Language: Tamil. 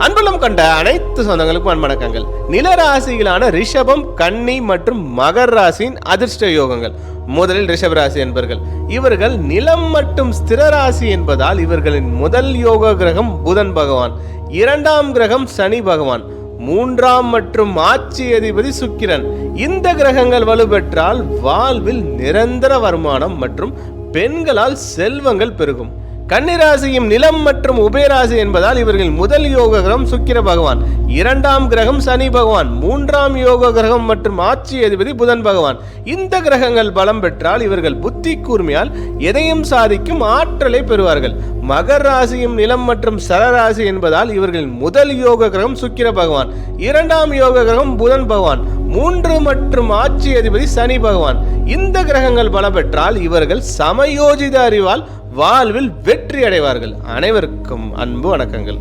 அன்புள்ளம் கொண்ட அனைத்து சொந்தங்களுக்கும் அன்பணக்கங்கள். நில ராசிகளான ரிஷபம், கன்னி மற்றும் மகர் ராசியின் அதிர்ஷ்ட யோகங்கள். முதலில் ரிஷப ராசி என்பர்கள். இவர்கள் நிலம் மற்றும் ஸ்திர ராசி என்பதால் இவர்களின் முதல் யோக கிரகம் புதன் பகவான், இரண்டாம் கிரகம் சனி பகவான், மூன்றாம் மற்றும் ஆட்சி அதிபதி சுக்கிரன். இந்த கிரகங்கள் வலுப்பெற்றால் வாழ்வில் நிரந்தர வருமானம் மற்றும் பெண்களால் செல்வங்கள் பெருகும். கன்னிராசியும் நிலம் மற்றும் உபயராசி என்பதால் இவர்கள் முதல் யோக கிரகம் சுக்கிர பகவான், இரண்டாம் கிரகம் சனி பகவான், மூன்றாம் யோக கிரகம் மற்றும் ஆட்சி அதிபதி புதன் பகவான். இந்த கிரகங்கள் பலம் பெற்றால் இவர்கள் புத்தி கூர்மையால் எதையும் சாதிக்கும் ஆற்றலை பெறுவார்கள். மகர் ராசியும் நிலம் மற்றும் சரராசி என்பதால் இவர்கள் முதல் யோக கிரகம் சுக்கிர பகவான், இரண்டாம் யோக கிரகம் புதன் பகவான், மூன்று மற்றும் ஆட்சி அதிபதி சனி பகவான். இந்த கிரகங்கள் பலம் பெற்றால் இவர்கள் சமயோஜித அறிவால் வாழ்வில் வெற்றி அடைவார்கள். அனைவருக்கும் அன்பு வணக்கங்கள்.